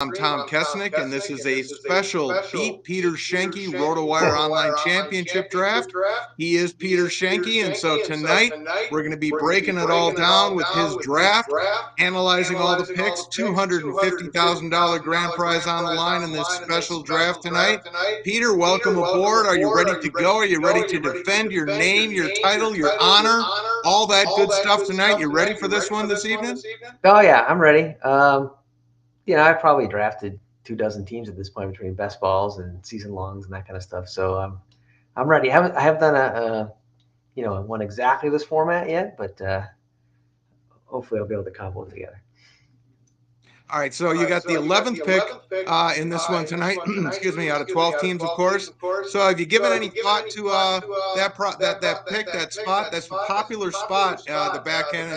I'm Tom Kessenich, and this is a special Beat Peter Schoenke RotoWire Online Championship Draft. He is Peter Schoenke, and so tonight we're going to be breaking it all down with his draft, analyzing all the picks, $250,000 grand prize on the line in this special draft tonight. Peter, welcome aboard. Are you ready to go? Are you ready to defend your name, your title, your honor, all that good stuff tonight? You ready for this one this evening? Oh yeah, I'm ready. I've probably drafted 24 teams at this point between best balls and season longs and that kind of stuff. So I'm ready. I haven't done one exactly this format yet, but hopefully I'll be able to cobble it together. All right, so you got the 11th pick in this one tonight. Excuse me, out of 12 teams, of course. So have you given any thought to that pick, that spot? That's a popular spot, the back end,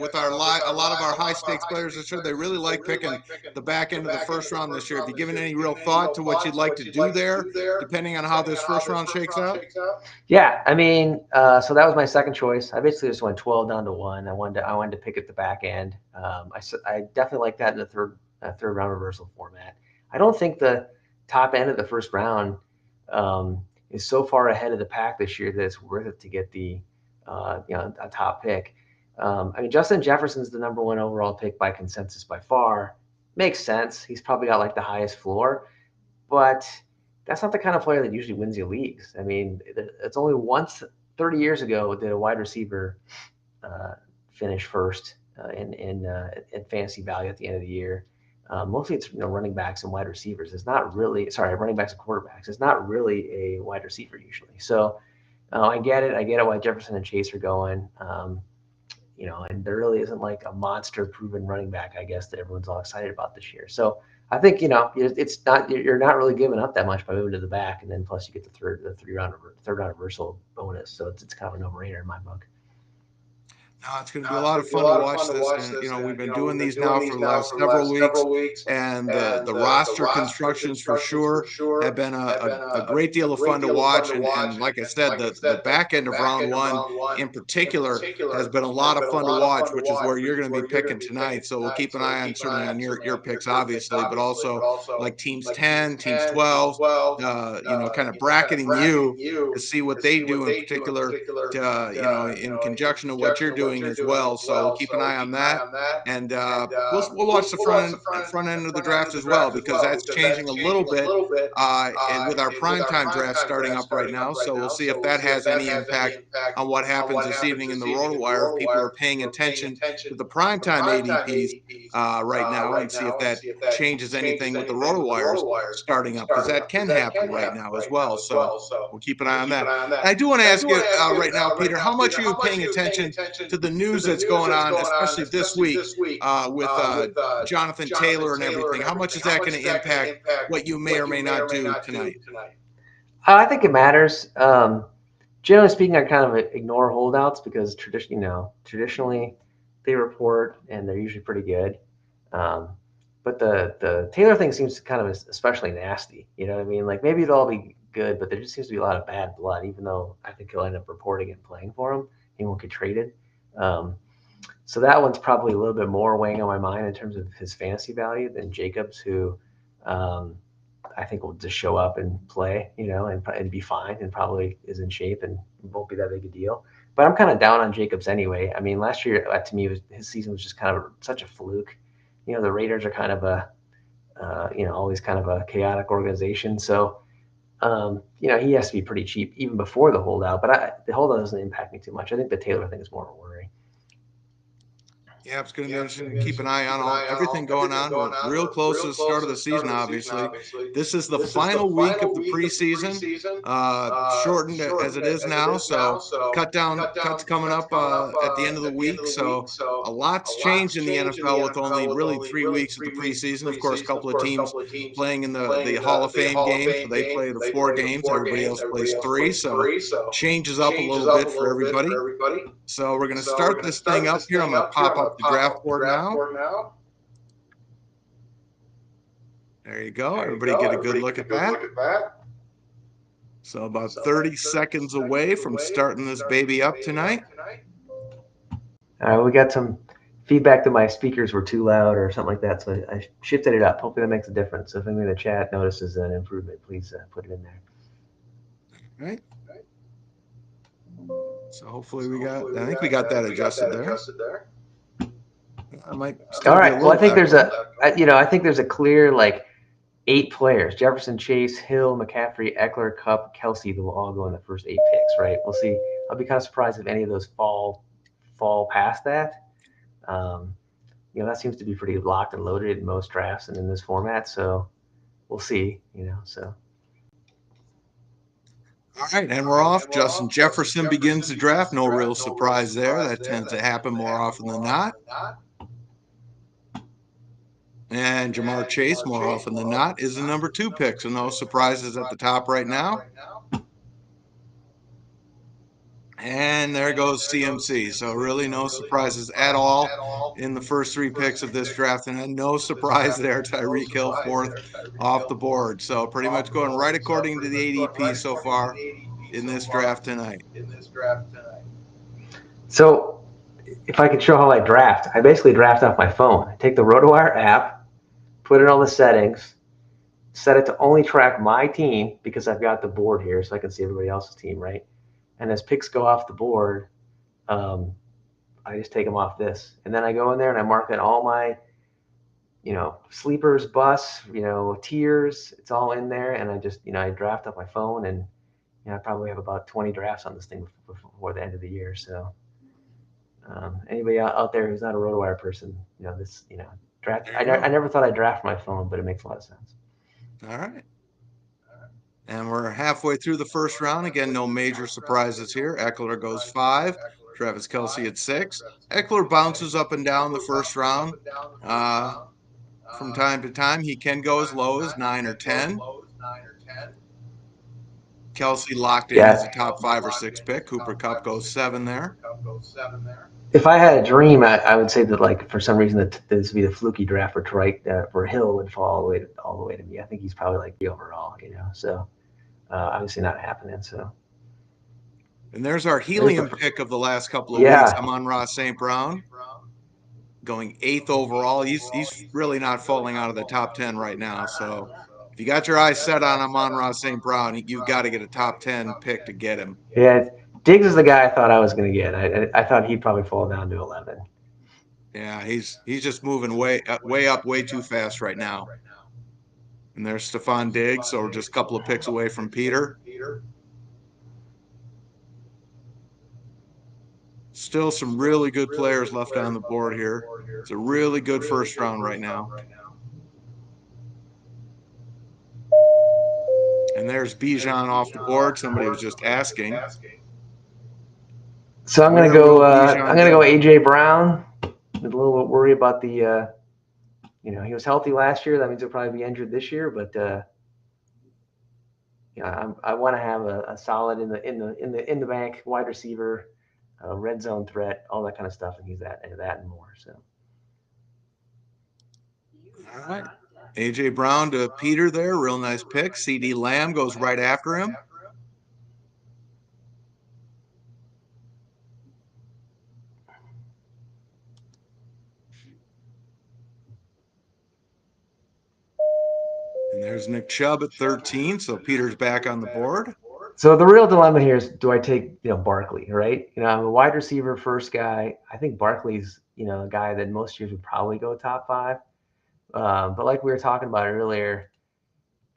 with a lot of our high stakes players this year. They really like picking the back end of the first round this year. Have you given any real thought to what you'd like to do there, depending on how this first round shakes out? Yeah, I mean, so that was my second choice. I basically just went 12 down to one. I wanted to pick at the back end. I definitely like that in the third round reversal format. I don't think the top end of the first round is so far ahead of the pack this year that it's worth it to get a top pick. I mean, Justin Jefferson's the number one overall pick by consensus by far. Makes sense. He's probably got like the highest floor, but that's not the kind of player that usually wins you leagues. I mean, it's only once 30 years ago did a wide receiver finish first in fantasy value at the end of the year. Mostly it's running backs and wide receivers. It's not really running backs and quarterbacks. It's not really a wide receiver usually. So I get it. I get it why Jefferson and Chase are going. And there really isn't like a monster proven running back, I guess, that everyone's all excited about this year. So I think it's not you're not really giving up that much by moving to the back, and then plus you get the third round reversal bonus. So it's kind of a no brainer in my book. No, it's going to be a lot of fun to watch this, and we've been doing these now for the last several weeks, and the roster constructions for sure have been a great deal of fun to watch, and like I said, the back end of round one in particular has been a lot of fun to watch, which is where you're going to be picking tonight. So we'll keep an eye on certainly on your picks, obviously, but also like teams 10, teams 12, kind of bracketing you to see what they do in particular, in conjunction to what you're doing as well. So we'll keep an eye on that, and we'll watch the front end of the draft as well, because that's changing a little bit, and with our primetime draft starting up right now. So we'll see if that has any impact on what happens this evening in the RotoWire. If people are paying attention to the primetime ADPs right now, and see if that changes anything with the RotoWires starting up, because that can happen right now as well. So we'll keep an eye on that. And I do want to ask you right now, Peter, how much are you paying attention to the news that's going on, especially this week with Jonathan Taylor and everything? How much is that going to impact what you may or may not do tonight? I think it matters. Generally speaking, I kind of ignore holdouts because traditionally they report and they're usually pretty good. But the Taylor thing seems kind of especially nasty. You know what I mean? Like maybe it'll all be good, but there just seems to be a lot of bad blood. Even though I think he'll end up reporting and playing for him, he won't get traded. So that one's probably a little bit more weighing on my mind in terms of his fantasy value than Jacobs, who I think will just show up and play, and be fine and probably is in shape and won't be that big a deal. But I'm kind of down on Jacobs anyway. I mean, last year to me his season was just kind of such a fluke. The Raiders are kind of always kind of a chaotic organization. So he has to be pretty cheap even before the holdout. But the holdout doesn't impact me too much. I think the Taylor thing is more of a worry. Yeah, it's going to be interesting to keep an eye on everything going on. We're real close to the start of the season, obviously. This is the final week of the preseason, shortened as it is now. So cuts coming up at the end of the week. So a lot's changed in the NFL with only really 3 weeks of the preseason. Of course, a couple of teams playing in the Hall of Fame game. So they play the 4 games. Everybody else plays 3. So changes up a little bit for everybody. So we're going to start this thing up here. I'm going to pop up the draft board now. There you go. Everybody get a good look at that. So about 30 seconds away from starting this baby up tonight. All right, we got some feedback that my speakers were too loud or something like that. So I shifted it up. Hopefully that makes a difference. So if anyone in the chat notices an improvement, please put it in there. All right. So hopefully I think we got that adjusted there. I might still All be a right. Well, little I think there's echoey. I think there's a clear like 8 players: Jefferson, Chase, Hill, McCaffrey, Eckler, Cup, Kelsey. That will all go in the first 8 picks, right? We'll see. I'll be kind of surprised if any of those fall past that. Um, that seems to be pretty locked and loaded in most drafts and in this format. So we'll see. So. All right, and we're off. Justin Jefferson begins the draft. No real surprise there. That tends to happen more often than not. And Jamar Chase, more often than not, is the number 2 pick. So no surprises at the top right now. And there goes CMC. So really no surprises at all in the first 3 picks of this draft. And no surprise there, Tyreek Hill, 4th off the board. So pretty much going right according to the ADP so far in this draft tonight. So if I could show how I draft, I basically draft off my phone. I take the RotoWire app, put in all the settings, set it to only track my team because I've got the board here so I can see everybody else's team, right? And as picks go off the board, I just take them off this. And then I go in there and I mark in all my, sleepers, busts, tiers. It's all in there. And I just, I draft off my phone and I probably have about 20 drafts on this thing before the end of the year. So anybody out there who's not a RotoWire person, draft. I never thought I'd draft my phone, but it makes a lot of sense. All right. And we're halfway through the first round. Again, no major surprises here. Eckler goes 5. Travis Kelce at 6. Eckler bounces up and down the first round. From time to time, he can go as low as 9 or 10. Kelce locked in as a top 5 or 6 pick. Cooper Kupp goes 7 there. If I had a dream, I would say that, like, for some reason that this would be the fluky draft for Hill would fall all the way to me. I think he's probably like the overall, So obviously not happening. So. And there's our helium pick of the last couple of weeks. Amon-Ra St. Brown going 8th overall. He's really not falling out of the top 10 right now. So if you got your eyes set on Amon-Ra St. Brown, you've got to get a top 10 pick to get him. Yeah, Diggs is the guy I thought I was going to get. I thought he'd probably fall down to 11. Yeah, he's just moving way up, way too fast right now. And there's Stephon Diggs, so we're just a couple of picks away from Peter. Still some really good players left on the board here. It's a really good first round right now. And there's Bijan off the board. Somebody was just asking. So I'm going to go. I'm going to go AJ Brown. A little bit worried about the. He was healthy last year. That means he'll probably be injured this year. But I want to have a solid in the bank wide receiver, red zone threat, all that kind of stuff, and use that and more. So. All right. AJ Brown to Peter there. Real nice pick. CD Lamb goes right after him. And there's Nick Chubb at 13. So Peter's back on the board. So the real dilemma here is, do I take Barkley, right? I'm a wide receiver first guy. I think Barkley's a guy that most years would probably go top 5. But like we were talking about earlier,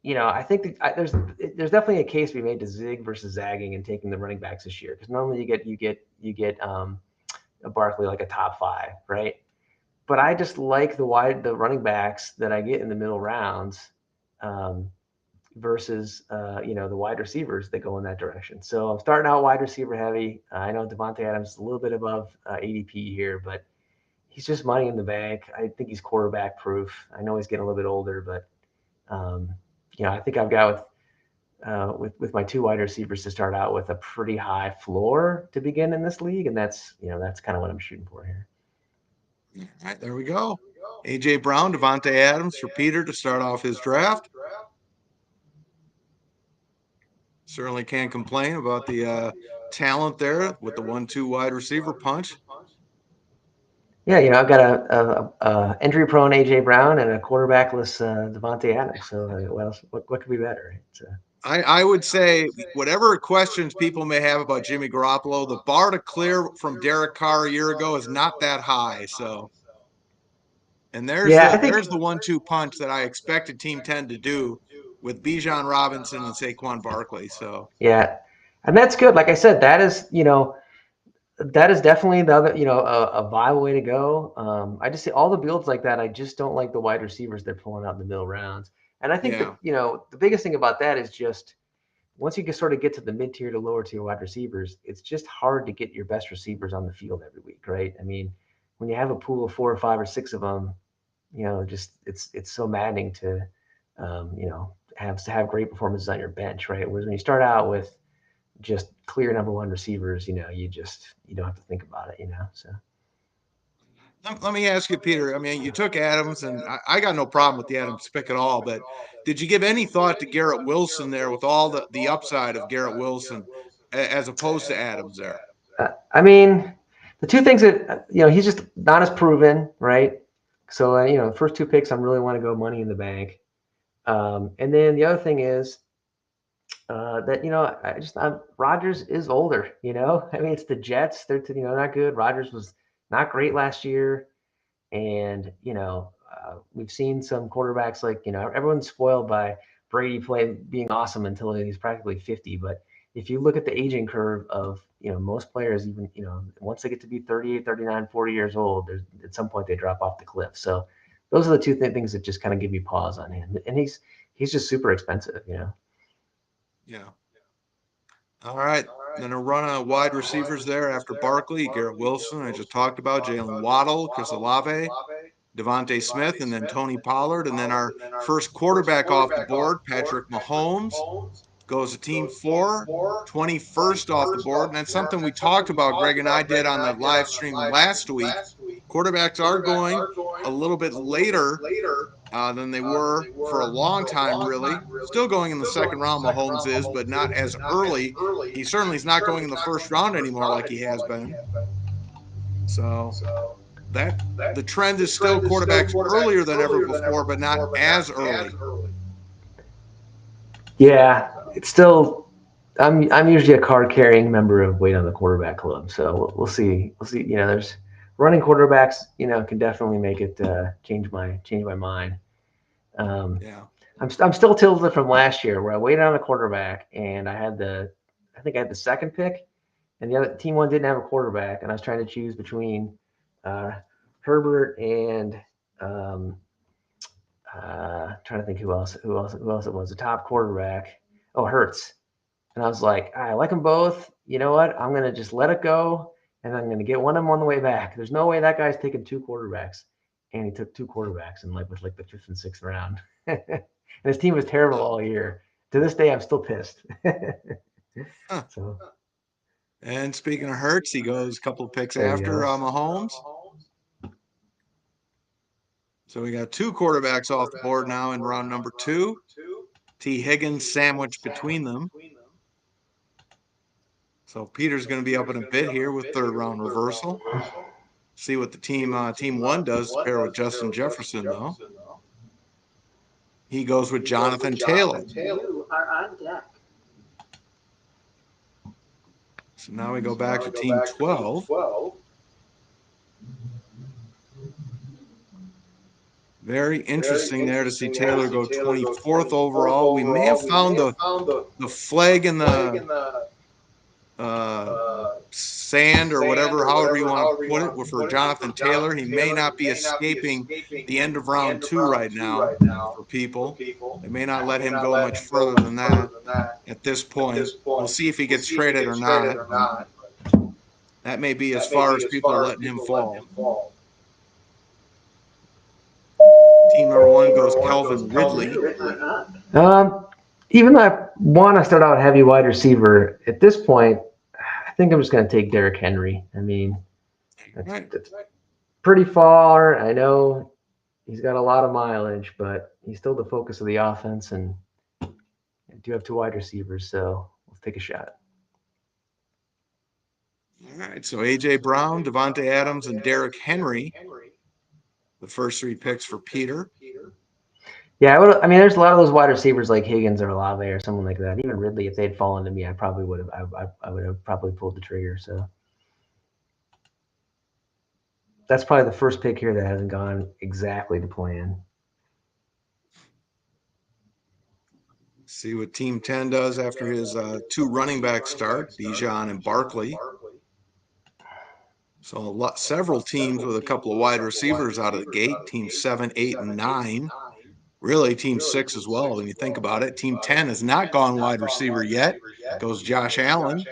I think there's definitely a case to be made to zig versus zagging and taking the running backs this year, because normally you get a Barkley like a top 5, right? But I just like the running backs that I get in the middle rounds. Versus the wide receivers that go in that direction. So I'm starting out wide receiver heavy. I know Devontae Adams is a little bit above ADP here, but he's just money in the bank. I think he's quarterback proof. I know he's getting a little bit older, but I think I've got with my 2 wide receivers to start out with a pretty high floor to begin in this league, and that's kind of what I'm shooting for here. All right, there we go. AJ Brown, Devontae Adams for Peter to start off his draft. Certainly can't complain about the talent there with the 1-2 wide receiver punch. Yeah, I've got a injury-prone AJ Brown and a quarterbackless Devontae Adams. So what else? What could be better? I would say whatever questions people may have about Jimmy Garoppolo, the bar to clear from Derek Carr a year ago is not that high. So, and Yeah, I think there's the 1-2 punch that I expected Team 10 to do with Bijan Robinson and Saquon Barkley. So, yeah, and that's good. Like I said, that is definitely the other, a viable way to go. I just see all the builds like that. I just don't like the wide receivers they're pulling out in the middle rounds. And I think that, yeah. the biggest thing about that is just once you can sort of get to the mid tier to lower tier wide receivers, it's just hard to get your best receivers on the field every week, right? I mean, when you have a pool of 4 or 5 or 6 of them, just it's so maddening to, have great performances on your bench, right? Whereas when you start out with just clear number one receivers, you don't have to think about it, So Let me ask you, Peter. I mean, you took Adams, and I got no problem with the Adams pick at all. But did you give any thought to Garrett Wilson there with all the upside of Garrett Wilson as opposed to Adams there? I mean, the two things that he's just not as proven, right? So the first 2 picks, I really want to go money in the bank, and then the other thing is that Rodgers is older. I mean, it's the Jets; they're not good. Rodgers was not great last year, and we've seen some quarterbacks like everyone's spoiled by Brady being awesome until he's practically 50. But if you look at the aging curve of most players, even once they get to be 38, 39, 40 years old, there's at some point they drop off the cliff. So those are the two things that just kind of give me pause on him. And he's just super expensive. Yeah. All right. Then a run of wide receivers there after Barkley, Garrett Wilson, I just talked about, Jalen Waddle, Chris Olave, Devontae Smith, and then Tony Pollard. And then our first quarterback off the board, Patrick Mahomes, goes to team 4, 21st off the board. And that's something we talked about, Greg and I did on the live stream last week. Quarterbacks are going a little bit later than they were for a long time, really. Still going in the second round, Mahomes is, but not as early. He certainly is not going in the first round anymore like he has been. So that the trend is still quarterbacks earlier than ever before, but not as early. Yeah, it's still. I'm usually a card carrying member of Wait on the Quarterback Club, so we'll see. We'll see. There's running quarterbacks. Can definitely make it change my mind. Um, Yeah. I'm still tilted from last year where I waited on a quarterback and I think I had the second pick, and the other team one didn't have a quarterback, and I was trying to choose between uh, Herbert and trying to think who else it was, the top quarterback. Oh, Hurts. And I was like, I like them both. You know what? I'm gonna just let it go, and I'm gonna get one of them on the way back. There's no way that guy's taking 2 quarterbacks, and he took 2 quarterbacks and with the 5th and 6th round. And his team was terrible all year. To this day, I'm still pissed. Huh. So And speaking of Hurts, he goes a couple of picks there he after goes. Mahomes. So we got 2 quarterbacks off the board now in round number 2. T. Higgins sandwiched between them. So Peter's going to be up in a bit here with third round reversal. See what the team 1 does to pair with Justin Jefferson, though. He goes with Jonathan Taylor. You are on deck. So now we go back to team 12. Very interesting there to see Taylor go 24th overall. We may have found the flag in the sand or whatever, however you want to put it, for Jonathan Taylor. He may not be escaping the end of round 2 right now for people. They may not let him go much further than that at this point. We'll see if he gets traded or not, but that may be as far as people are letting him fall. Team number 1 goes Calvin Ridley. Um, Even though I want to start out heavy wide receiver, at this point, I think I'm just going to take Derrick Henry. I mean, that's pretty far. I know he's got a lot of mileage, but he's still the focus of the offense, and I do have 2 wide receivers, so let's take a shot. All right, so A.J. Brown, Devontae Adams, and Derrick Henry, the first 3 picks for Peter. Yeah, I mean, there's a lot of those wide receivers like Higgins or Olave or someone like that. Even Ridley, if they'd fallen to me, I probably would have. I would have probably pulled the trigger. So that's probably the first pick here that hasn't gone exactly to plan. See what Team 10 does after his 2 running back start, Bijan and Barkley. So several teams with a couple of wide receivers out of the gate. Team 7, 8, and 9. Really, Team 6 as well. When you think about it, Team 10 has not gone wide receiver yet. Goes Josh Allen.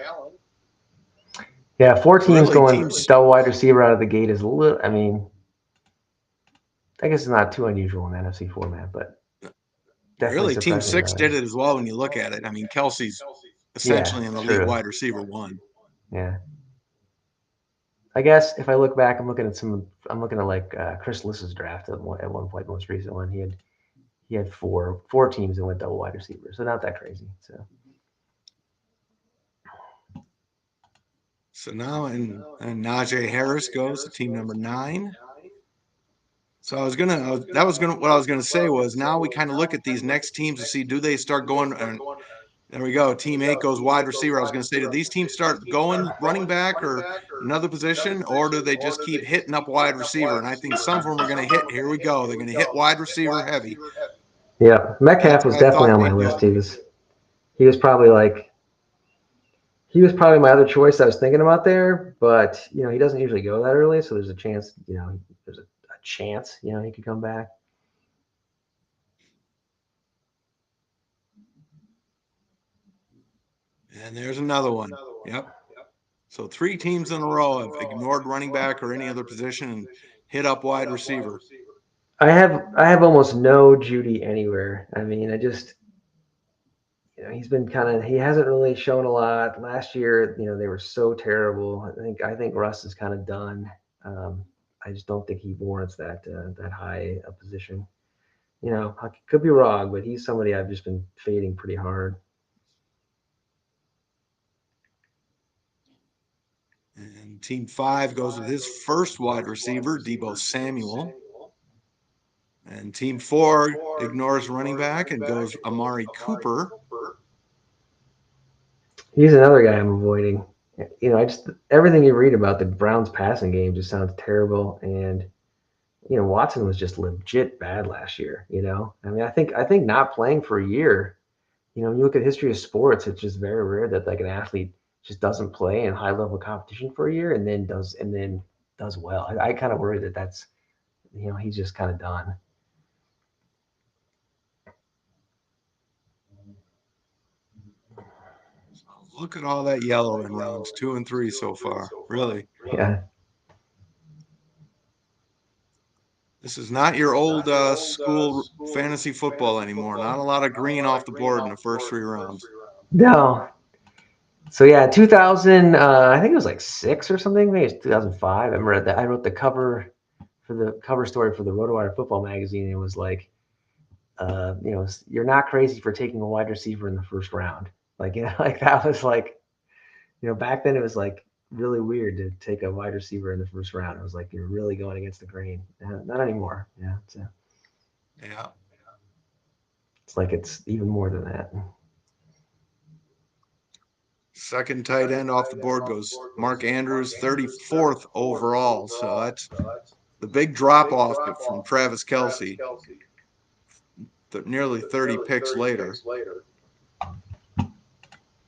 Yeah, 4 teams Really, going double wide receiver out of the gate is a little. I mean, I guess it's not too unusual in the NFC format, but definitely really, Team surprising. 6 did it as well when you look at it. I mean, Kelsey's essentially an elite true. wide receiver 1. Yeah. I guess if I look back, I'm looking at like Chris Liss's draft at one point, most recent one. He had four teams that went double wide receiver, so not that crazy. So now, and Najee Harris goes to team number 9. So what I was gonna say was now we kind of look at these next teams to see, do they start going, and there we go. Team 8 goes wide receiver. I was gonna say, do these teams start going running back or another position, or do they just keep hitting up wide receiver? And I think some of them are gonna hit. Here we go. They're gonna hit wide receiver heavy. Yeah, Metcalf That's was what I definitely thought on my they'd list. do. He was probably my other choice I was thinking about there, but he doesn't usually go that early, so there's a chance, he could come back. And there's another one. Yep. So 3 teams in a row have ignored running back or any other position and hit up wide receiver. I have almost no Judy anywhere. I mean, he hasn't really shown a lot. Last year, they were so terrible. I think Russ is kind of done. I just don't think he warrants that high a position. I could be wrong, but he's somebody I've just been fading pretty hard. And team 5 goes with his first wide receiver, Deebo Samuel. And team 4 ignores running back and goes Amari Cooper. He's another guy I'm avoiding. Everything you read about the Browns passing game just sounds terrible, and Watson was just legit bad last year. I mean, I think not playing for a year. When you look at history of sports, it's just very rare that like an athlete just doesn't play in high level competition for a year and then does well. I kind of worry that's he's just kind of done. Look at all that yellow in rounds 2 and 3 so far. Really. Yeah. This is not your old school fantasy football anymore. Not a lot of green off the board in the first 3 rounds. No. So yeah, 2000. I think it was like 6 or something. Maybe it's 2005. I remember that I wrote the cover story for the RotoWire football magazine. It was like, you're not crazy for taking a wide receiver in the first round. Like, like that was like, back then it was like really weird to take a wide receiver in the first round. It was like you're really going against the grain. Not anymore. Yeah. Yeah. It's like it's even more than that. Second tight end off the board goes Mark Andrews, 34th overall. So that's the big drop off from Travis Kelce, nearly 30 picks later.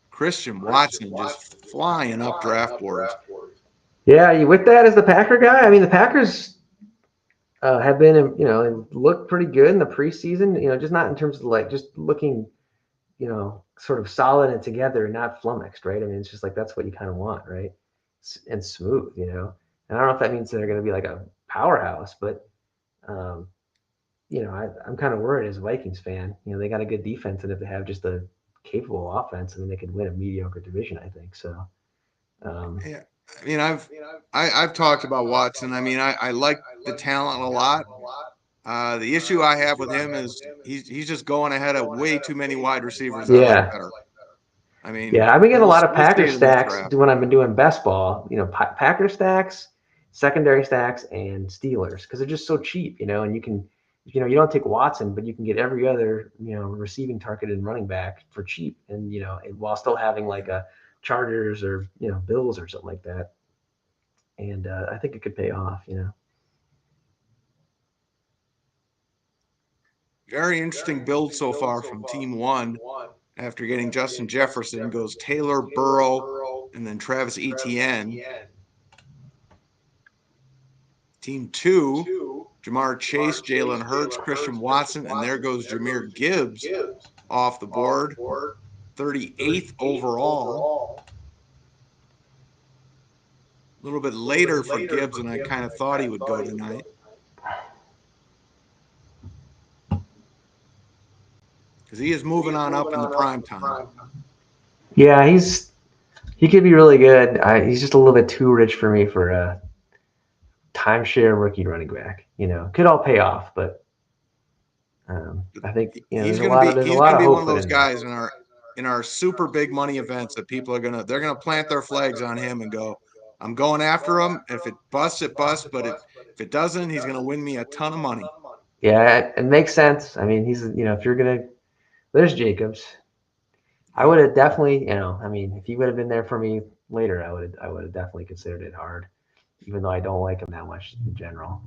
Christian Watson just flying up draft boards. Yeah, you with that as the Packer guy? I mean, the Packers have been, looked pretty good in the preseason. Just not in terms of like just looking, sort of solid and together and not flummoxed, right? I mean, it's just like that's what you kind of want, right? And smooth, And I don't know if that means they're going to be like a powerhouse, but I'm kind of worried as a Vikings fan. They got a good defense, and if they have just a capable offense, then they could win a mediocre division, I think. So, Yeah, I mean, I've talked about Watson. I mean, I like the talent a lot. The issue I have with him is he's just going ahead of way too many wide receivers I like better. I mean, yeah, I've been getting a lot of we'll see Packer it in this stacks draft. when I've been doing best ball. Packer stacks, secondary stacks, and Steelers because they're just so cheap, and you can, you don't take Watson, but you can get every other, receiving targeted running back for cheap, and and while still having like a Chargers or Bills or something like that. And I think it could pay off. Very interesting build so far from Team 1. After getting Justin Jefferson, goes Taylor, Burrow, and then Travis Etienne. Team 2, Jamar Chase, Jalen Hurts, Christian Watson, and there goes Jahmyr Gibbs off the board. 38th overall. A little bit later for Gibbs than I kind of thought he would go tonight. Because he is moving on up in the prime time. Yeah, he could be really good. He's just a little bit too rich for me for a timeshare rookie running back. Could all pay off, but I think he's there's a going lot to of be one hope of put those in there. guys in our super big money events that people are they're gonna plant their flags on him and go, I'm going after him. If it busts, it busts. But if it doesn't, he's gonna win me a ton of money. Yeah, it makes sense. I mean, he's if you're gonna, there's Jacobs. I would have definitely, if he would have been there for me later, I would have definitely considered it hard, even though I don't like him that much in general.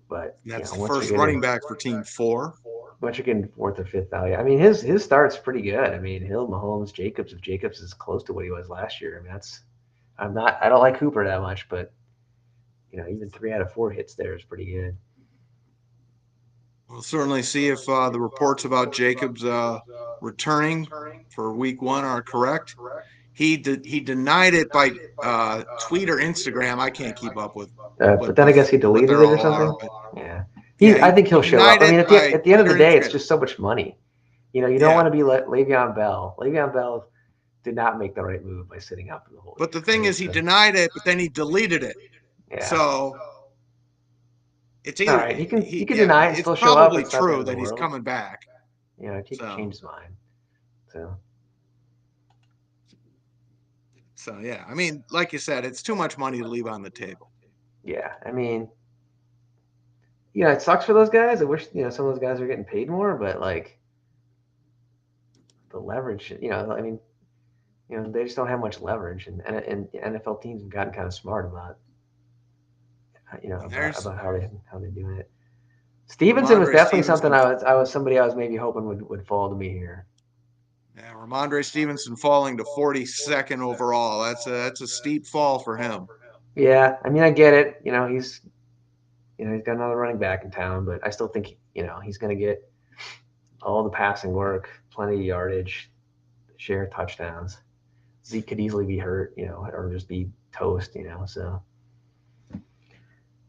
But that's the once first you're running getting, back for Team 4. once you're getting fourth or fifth value, I mean, his start's pretty good. I mean, Hill, Mahomes, Jacobs. If Jacobs is close to what he was last year, I mean, I don't like Cooper that much, but even 3 out of 4 hits there is pretty good. We'll certainly see if the reports about Jacobs returning for week 1 are correct. He denied it by tweet or Instagram. I can't keep up with But then I guess he what deleted they're it or all something. are. But Yeah, yeah, I think he he'll show up. denied I mean, it by at the end of the Twitter and day, it's Instagram. just so much money. You don't Yeah. want to be Le'Veon Bell. Le'Veon Bell did not make the right move by sitting out for the whole year. But the thing is, he denied it, but then he deleted it. Yeah. So it's all either right. He can deny it and it's still show up. probably It's not the end true of the that he's world. coming back. He could change his mind. So yeah, I mean, like you said, it's too much money to leave on the table. Yeah, I mean, it sucks for those guys. I wish some of those guys are getting paid more, but like the leverage, I mean, they just don't have much leverage, and NFL teams have gotten kind of smart about, about how they're doing it. Stevenson was definitely something I was somebody I was maybe hoping would fall to me here. Yeah, Ramondre Stevenson falling to 42nd overall. That's a steep fall for him. Yeah, I mean, I get it. He's got another running back in town, but I still think he's going to get all the passing work, plenty of yardage, share touchdowns. Zeke could easily be hurt, or just be toast, So I'm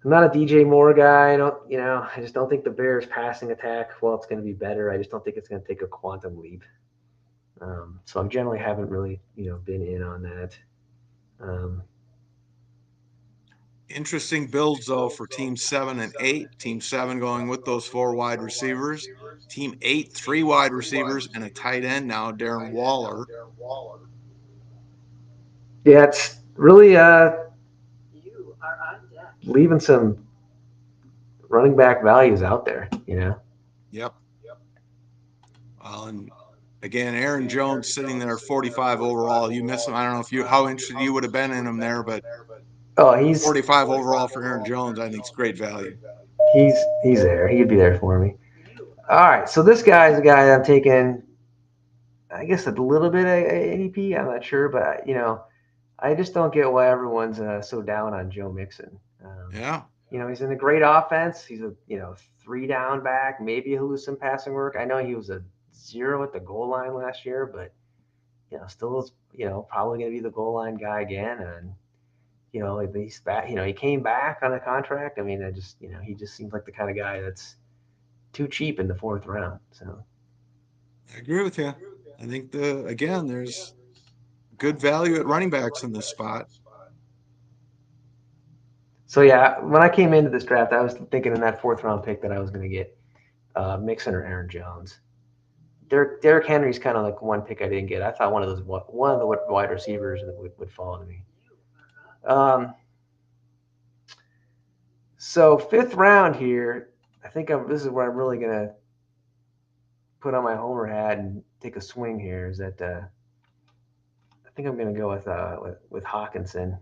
not a DJ Moore guy. I just don't think the Bears' passing attack, well, it's going to be better. I just don't think it's going to take a quantum leap. So I generally haven't really, been in on that. Interesting builds though for Team 7 and 8. Team 7 going with those 4 wide receivers. Team 8, 3 wide receivers and a tight end now, Darren Waller. Yeah, it's really You are on deck. leaving some running back values out there, Yep. And again, Aaron Jones sitting there 45 overall. You miss him. I don't know how interested you would have been in him there, but he's 45 overall for Aaron Jones, I think is great value. He's there. He'd be there for me. All right, so this guy's a guy I'm taking, I guess, a little bit of ADP. I'm not sure, but I just don't get why everyone's so down on Joe Mixon. Yeah. He's in a great offense. He's a 3 down back. Maybe he'll lose some passing work. I know he was a 0 at the goal line last year, but still is probably going to be the goal line guy again. And he's back. He came back on a contract. I mean, he just seems like the kind of guy that's too cheap in the 4th round. So I agree with you. I think there's good value at running backs in this spot. So yeah, when I came into this draft, I was thinking in that 4th round pick that I was going to get Mixon or Aaron Jones. Derrick Henry's kind of like one pick I didn't get. I thought one of the wide receivers would fall to me. So 5th round here, I think this is where I'm really gonna put on my homer hat and take a swing here. Is that I think I'm gonna go with Hawkinson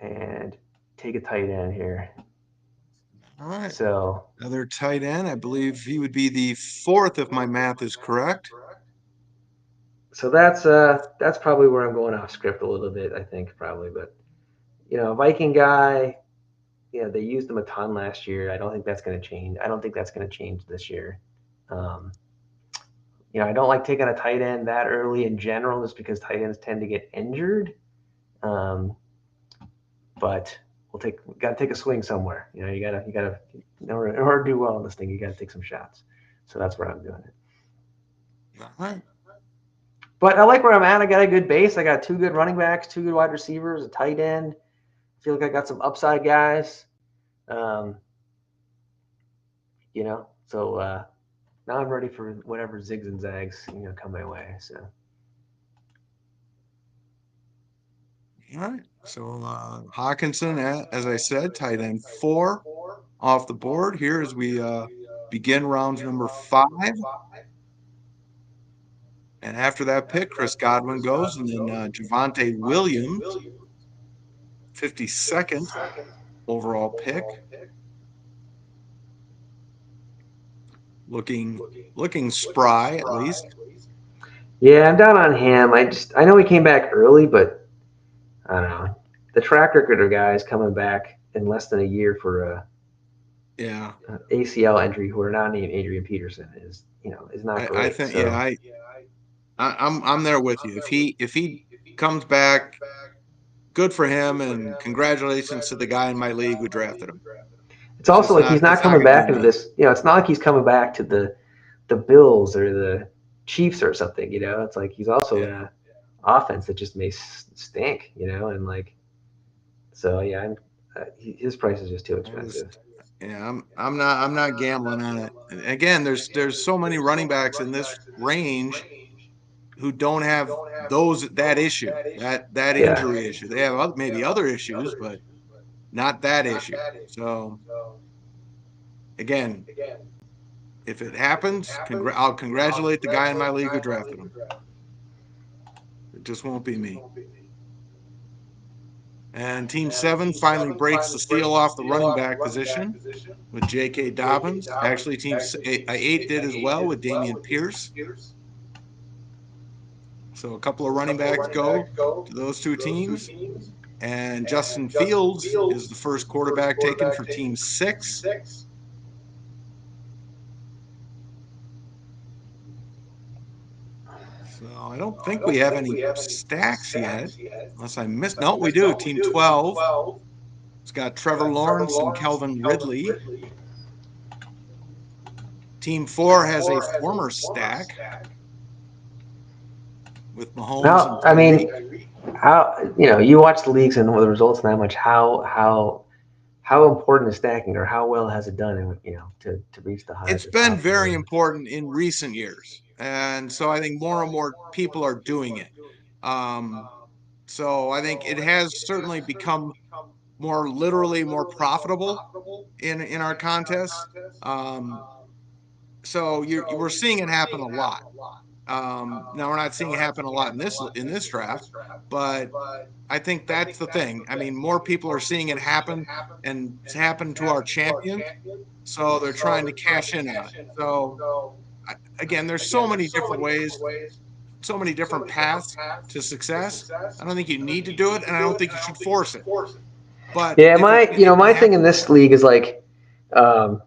and take a tight end here. All right. So another tight end. I believe he would be the 4th if my math is correct. So that's probably where I'm going off script a little bit, I think, probably. But Viking guy, they used him a ton last year. I don't think that's going to change. I don't think that's going to change this year. I don't like taking a tight end that early in general, just because tight ends tend to get injured. But we got to take a swing somewhere. You gotta in order to do well in this thing, you got to take some shots. So that's where I'm doing it. All right. But I like where I'm at. I got a good base. I got 2 good running backs, 2 good wide receivers, a tight end. I feel like I got some upside guys. So now I'm ready for whatever zigs and zags, come my way. So. All right. So Hawkinson, as I said, tight end 4 off the board here as we begin round number 5. And after that pick, Chris Godwin goes, and then Javonte Williams, 52nd overall pick. Looking spry, at least. Yeah, I'm down on him. I know he came back early, but I don't know. The track record of guys coming back in less than a year for a ACL injury who are not named Adrian Peterson is not great. I think I'm there with you. If he comes back, good for him, and congratulations to the guy in my league who drafted him. It's also like he's not coming back into this. It's not like he's coming back to the Bills or the Chiefs or something. It's like he's also in an offense that just may stink. And like, so yeah, his price is just too expensive. Yeah, I'm not gambling on it. And again, there's so many running backs in this range who don't have that issue, that injury issue. They have maybe other issues, but not that issue. So again, if it happens, I'll congratulate the guy in my league who drafted him. It just won't be me. And Team 7 finally breaks the seal off the running back position with J.K. Dobbins. Actually, Team 8 did as well with Dameon Pierce. So a couple of running backs go to those 2 teams. And Justin Fields is the first quarterback taken for Team 6. So I don't think we have any stacks yet, unless I missed. No, we do. Team 12. It's got Trevor Lawrence and Calvin Ridley. Team 4 has a former stack with Mahomes and Tyreek. How you watch the leagues and the results that much. How important is stacking, or how well has it done? To reach the highs. It's been very important in recent years, and so I think more and more people are doing it. So I think it has certainly become literally more profitable in our contests. So we're seeing it happen a lot. Now we're not seeing it happen a lot in this draft, but I think that's the thing. I mean, more people are seeing it happen, and it's happened to our champions, so they're trying to cash in on it. So again, there's so many different ways, so many different paths to success. I don't think you need to do it, and I don't think you should force it. But yeah, my thing in this league is like, I'm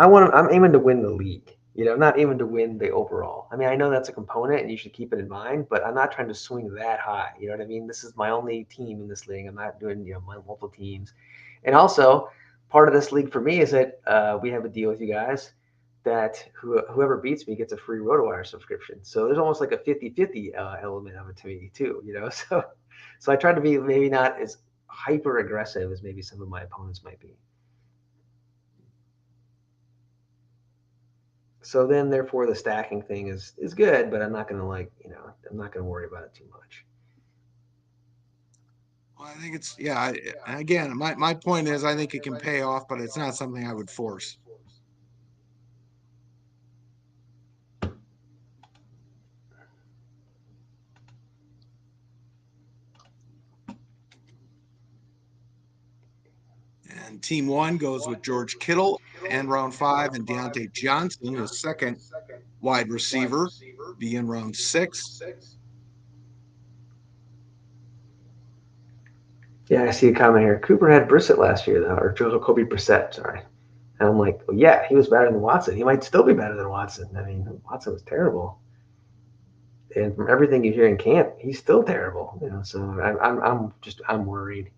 aiming to win the league. I'm not aiming to win the overall. I mean, I know that's a component, and you should keep it in mind. But I'm not trying to swing that high. You know what I mean? This is my only team in this league. I'm not doing my multiple teams. And also, part of this league for me is that we have a deal with you guys that whoever beats me gets a free RotoWire subscription. So there's almost like a 50-50 element of it to me too. So I try to be maybe not as hyper aggressive as maybe some of my opponents might be. So then, therefore, the stacking thing is good, but I'm not going to I'm not going to worry about it too much. Well, I think it's and again, my point is I think it can pay off, but it's not something I would force. And team 1 goes with George Kittle and round 5, and Deontay Johnson, his second wide receiver, be in round 6. Yeah, I see a comment here. Cooper had Brissett last year, though, or Jacoby Brissett, sorry. And I'm like, well, yeah, he was better than Watson. He might still be better than Watson. I mean, Watson was terrible. And from everything you hear in camp, he's still terrible. So I'm worried.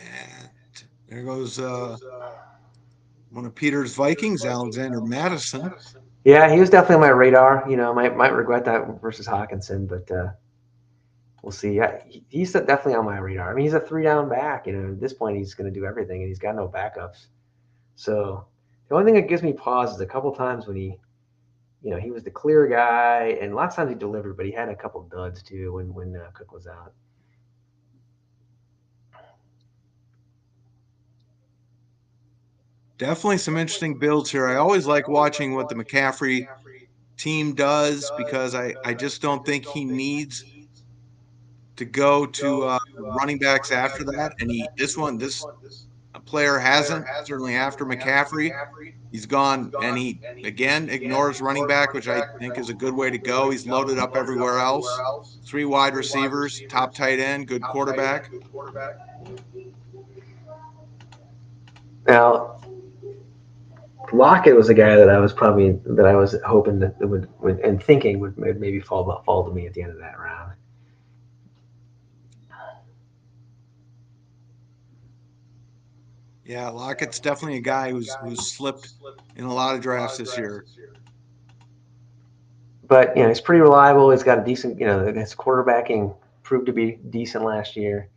And there goes one of Peter's Vikings, Alexander Madison. Yeah, he was definitely on my radar. Might regret that versus Hawkinson, but we'll see. Yeah, he's definitely on my radar. I mean, he's a 3-down back. At this point, he's going to do everything, and he's got no backups. So the only thing that gives me pause is a couple times when he was the clear guy, and lots of times he delivered, but he had a couple duds too when Cook was out. Definitely some interesting builds here. I always like watching what the McCaffrey team does because I just don't think he needs to go to running backs after that. And this player hasn't, certainly after McCaffrey. He's gone and he again ignores running back, which I think is a good way to go. He's loaded up everywhere else. 3 wide receivers, top tight end, good quarterback. Now, Lockett was a guy that I was hoping that would and thinking would maybe fall to me at the end of that round. Yeah, Lockett's definitely a guy who's slipped in a lot of drafts this year. But he's pretty reliable. He's got a decent, his quarterbacking proved to be decent last year.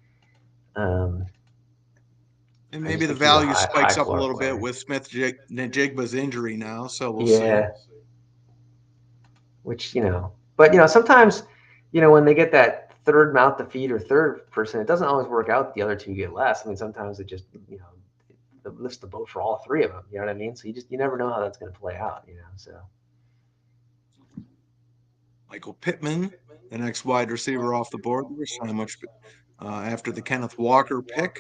And maybe the value spikes up a little bit with Smith-Njigba's injury now, so we'll see. Yeah. Which, but sometimes, when they get that third mouth to feed or third person, it doesn't always work out. The other two get less. I mean, sometimes it just, it lifts the boat for all three of them. You know what I mean? So you never know how that's going to play out, so. Michael Pittman, the next wide receiver off the board. There's not much after the Kenneth Walker pick.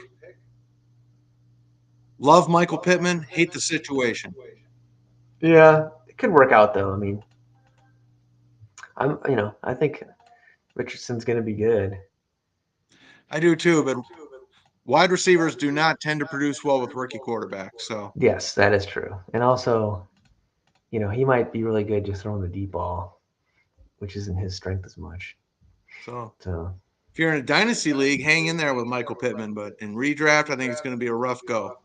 Love Michael Pittman, hate the situation. Yeah, it could work out though. I mean, I think Richardson's going to be good. I do too, but wide receivers do not tend to produce well with rookie quarterbacks. So yes, that is true. And also, he might be really good just throwing the deep ball, which isn't his strength as much. So if you're in a dynasty league, hang in there with Michael Pittman. But in redraft, I think it's going to be a rough go.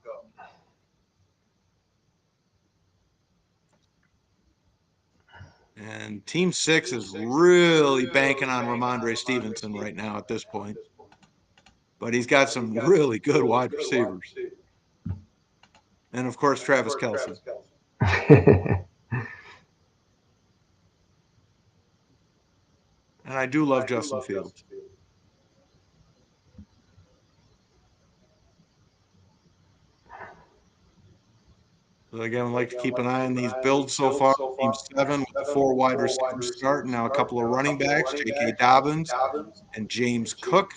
And Team 6 is really banking on Ramondre Stevenson right now at this point. But he's got some really good wide receivers. And, of course, Travis Kelce. And I do love Justin Fields. So, again, I'd like to keep an eye on these builds so far. Team 7 with the 4 wide receivers starting. Now a couple of running backs, J.K. Dobbins and James Cook.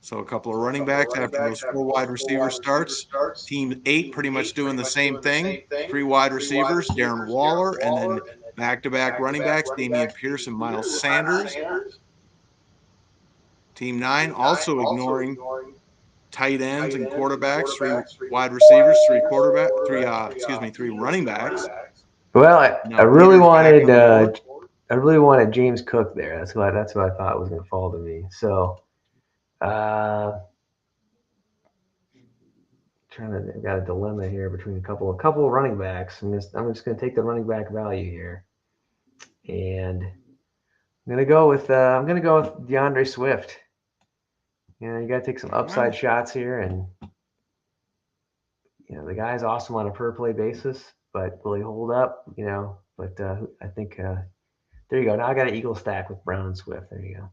So a couple of running backs after those 4 wide receiver starts. Team 8 pretty much doing the same thing. 3 wide receivers, Darren Waller, and then back-to-back running backs, Damian Pierce and Miles Sanders. Team 9 also ignoring tight ends and quarterbacks, 3 wide receivers, 3 running backs. Well, I really wanted James Cook there. That's what I thought was going to fall to me. So, I've got a dilemma here between a couple of running backs. I'm just going to take the running back value here, and I'm going to go with DeAndre Swift. You got to take some upside shots here, and the guy's awesome on a per play basis, but will he hold up? But I think there you go. Now I got an Eagle stack with Brown and Swift. There you go.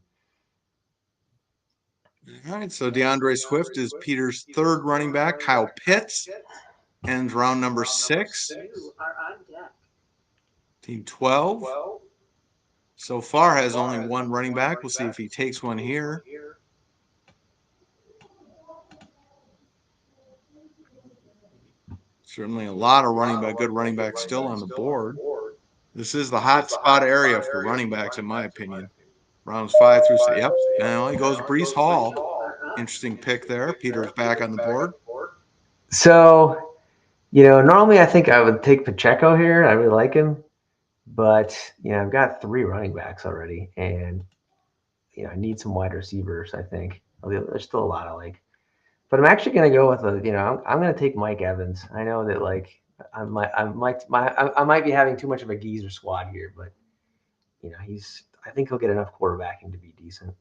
All right, so DeAndre Swift is Peter's third running back. Kyle Pitts ends round number 6. You are on deck. Team 12 so far has only one running back. We'll see if he takes one here. Certainly a lot of good running backs still on the board. This is the hot spot area for running backs, in my opinion. Rounds 5 through 6. Yep, now he goes Breece Hall. Interesting pick there. Peter's back on the board. So, normally I think I would take Pacheco here. I really like him. But, I've got 3 running backs already. And, I need some wide receivers, I think. There's still a lot I like. But I'm actually going to go with I'm going to take Mike Evans. I know that I might be having too much of a geezer squad here, but I think he'll get enough quarterbacking to be decent.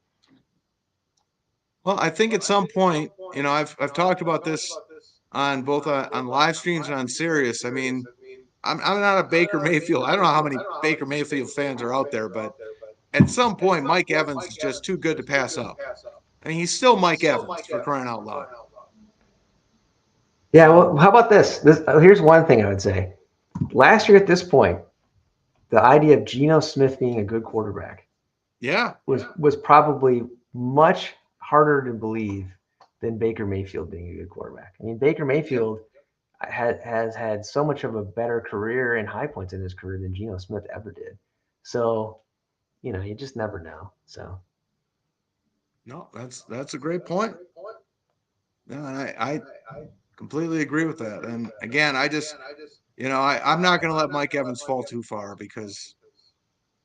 Well, I think at some point, I've talked about this on both on live streams and on Sirius. I mean, I'm not a Baker Mayfield. I don't know how many Baker Mayfield fans are out there, but at some point, Mike Evans is just too good to pass up. I mean, he's still Mike Evans, for crying out loud. Yeah, well, how about this? Here's one thing I would say. Last year at this point, the idea of Geno Smith being a good quarterback was probably much harder to believe than Baker Mayfield being a good quarterback. I mean, Baker Mayfield has had so much of a better career and high points in his career than Geno Smith ever did. So, you just never know. So, no, that's a great point. No, and I completely agree with that. And again, I'm not going to let Mike Evans fall too far because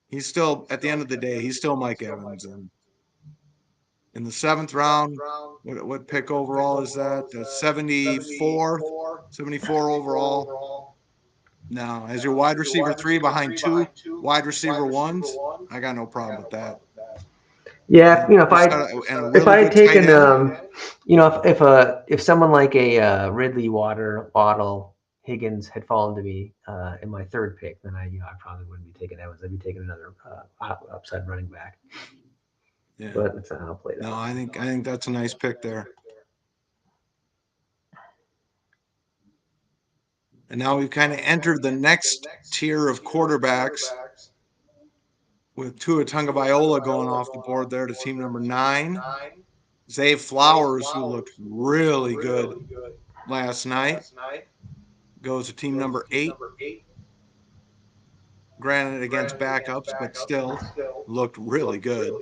he's still, at the end of the day, he's still Mike Evans. And in the 7th round, what pick overall is that? 74 overall. Now, as your wide receiver 3 behind 2 wide receiver 1s, I got no problem with that. Yeah, if I had taken if someone like a Ridley, Waddle, Higgins had fallen to me in my 3rd pick, then I probably wouldn't be taking Evans. I'd be taking another upside running back. Yeah, but that's not how I played it. No, I think that's a nice pick there. And now we've kind of entered the next tier of quarterbacks with Tua Tagovailoa going off the board there to team number 9. Zay Flowers, who looked really good last night, goes to team number 8. Granted against backups, but still looked really good.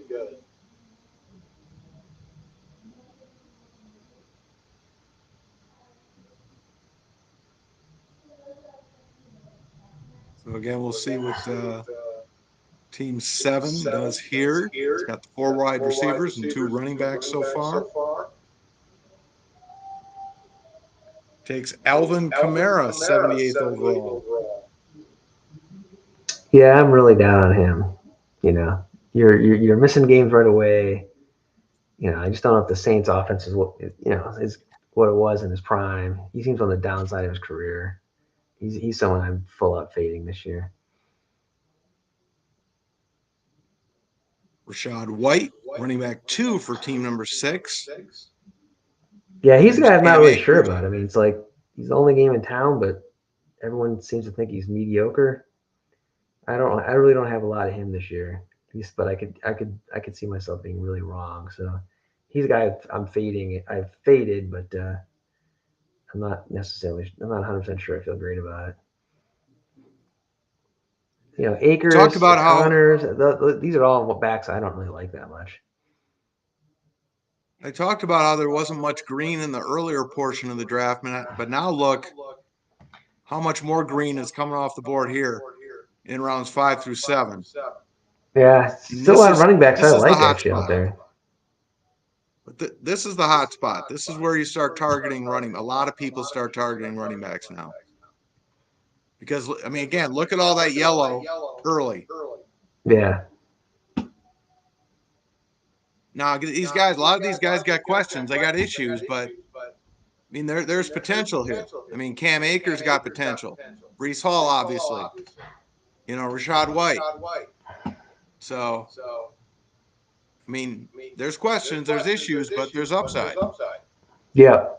So again, we'll see what team 7 does here. It's got the 4 wide receivers and 2 running backs so far. Takes Alvin Kamara, 78th overall. Yeah, I'm really down on him. You're missing games right away. I just don't know if the Saints' offense is is what it was in his prime. He seems on the downside of his career. He's someone I'm full up fading this year. Rashad White, running back 2 for team number 6. Yeah, he's a guy I'm not really sure about. I mean, it's like he's the only game in town, but everyone seems to think he's mediocre. I really don't have a lot of him this year. But I could see myself being really wrong. So he's a guy I'm fading. I've faded, but I'm not 100% sure I feel great about it. Akers, talked about Connors, these are all backs I don't really like that much. I talked about how there wasn't much green in the earlier portion of the draft, but now look how much more green is coming off the board here in rounds 5 through 7. Yeah, still a lot of running backs I like actually out there. But this is the hot spot. This is where you start targeting running. A lot of people start targeting running backs now. Because, I mean, again, look at all that yellow early. Yeah. Now these guys, a lot of these guys got questions. They got issues, but I mean, there's potential here. I mean, Cam Akers got potential. Brees Hall, obviously. Rashad White. So, I mean, there's questions, there's issues, but there's upside. Yeah.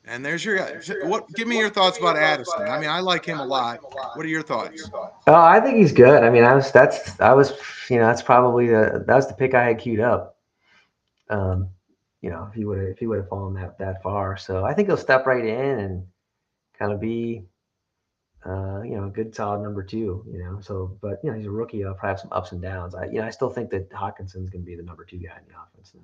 And there's your guy. Give me your thoughts about Addison. I mean, I like him a lot. What are your thoughts? Oh, I think he's good. I mean, that's probably that was the pick I had queued up. If he would have fallen that far. So I think he'll step right in and kind of be a good solid number two, but he's a rookie. He'll probably have some ups and downs. I still think that Hawkinson's going to be the number two guy in the offense.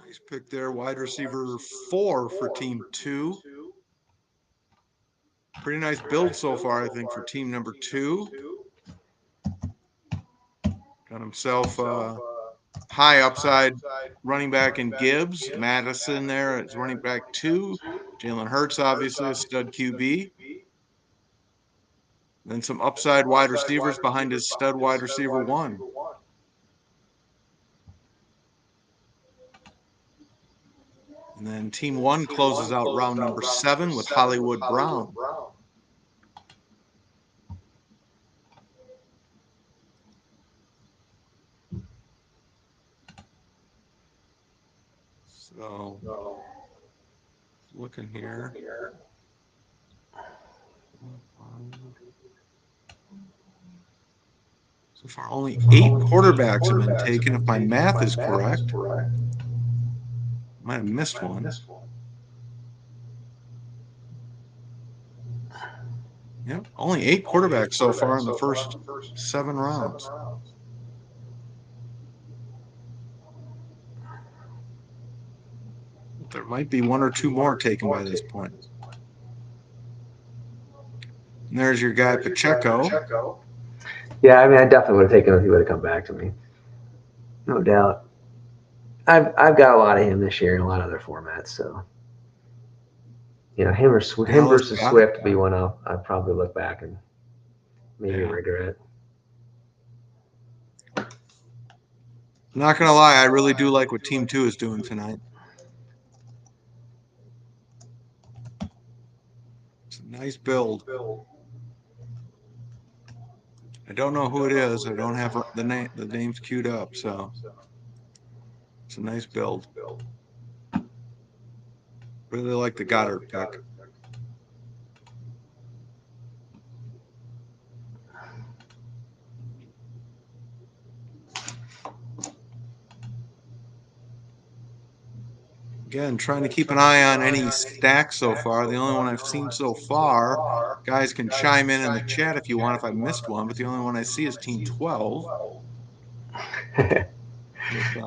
Nice pick there. Wide receiver 4 for team 2. Pretty nice build so far, I think, for team number 2. Got himself high upside running back in Gibbs. Madison there is running back 2. Jalen Hurts, obviously, a stud QB. Then some upside wide receivers behind his stud wide receiver 1. And then team 1 closes out round number 7 with Hollywood Brown. So, looking here. So far, only 8 quarterbacks have been taken, if my math is correct. Might have missed one. Yep, only 8 quarterbacks so far in the first 7 rounds. There might be 1 or 2 more taken by this point. And there's your guy, Pacheco. Yeah, I mean, I definitely would have taken him if he would have come back to me. No doubt. I've got a lot of him this year in a lot of other formats, so him versus Swift would be one I'd probably look back and maybe regret. Not gonna lie, I really do like what Team 2 is doing tonight. It's a nice build. I don't know who it is. I don't have the names queued up, so it's a nice build. Really like the Goddard pick. Again, trying to keep an eye on any stacks so far. The only one I've seen so far, guys can chime in the chat if you want, if I missed one, but the only one I see is Team 12.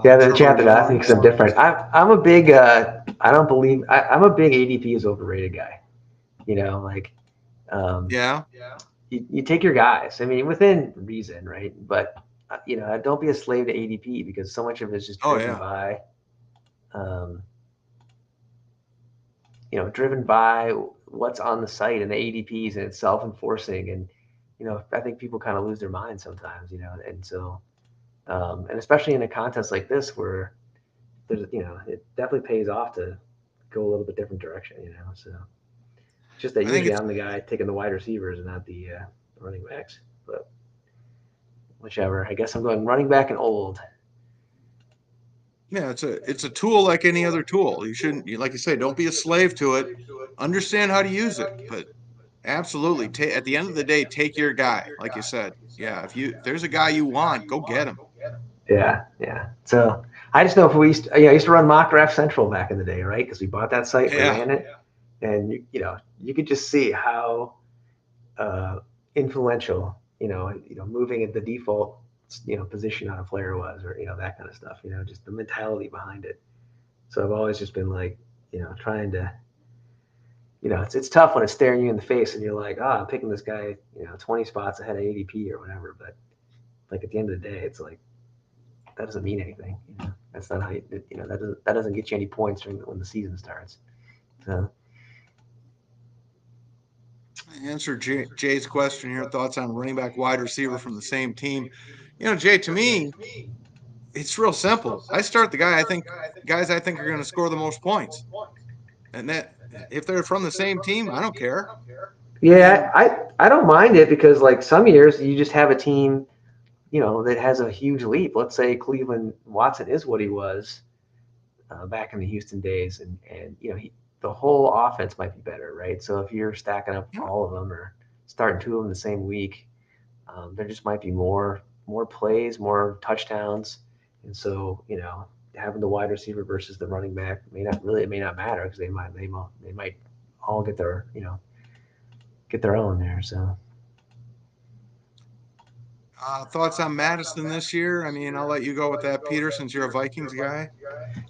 Yeah, the chat that I think some different. I'm a big I'm a big ADP is overrated guy. Yeah. You take your guys. I mean, within reason, right? But don't be a slave to ADP because so much of it is just driven by, driven by what's on the site and the ADPs, and it's self-enforcing. And I think people kind of lose their minds sometimes. And so. And especially in a contest like this where there's, it definitely pays off to go a little bit different direction, so just that usually I'm the guy taking the wide receivers and not the running backs, but whichever. I guess I'm going running back and old. Yeah, it's a tool like any other tool. You shouldn't, like you say, don't be a slave to it. Understand how to use it, but absolutely, at the end of the day, take your guy, like you said. Yeah, if there's a guy you want, go get him. Yeah. So I just know if we I used to run Mock Draft Central back in the day, right? Because we bought that site, we ran it, and you could just see how influential moving at the default position on a player was, or that kind of stuff. Just the mentality behind it. So I've always just been like trying to. It's tough when it's staring you in the face and you're like, I'm picking this guy 20 spots ahead of ADP or whatever, but like at the end of the day, it's like. That doesn't mean anything. That's not how that doesn't get you any points when the season starts. So. Answer Jay's question here. Thoughts on running back, wide receiver from the same team? Jay, to me, it's real simple. I start the guys I think are going to score the most points, and that if they're from the same team, I don't care. Yeah, I don't mind it because like some years you just have a team, that has a huge leap. Let's say Cleveland Watson is what he was back in the Houston days, and the whole offense might be better, right? So if you're stacking up all of them or starting two of them the same week, there just might be more plays, more touchdowns, and so having the wide receiver versus the running back it may not matter because they might all get their own there. So Thoughts on Madison this year? I mean, I'll let you go with that, Peter, since you're a Vikings guy.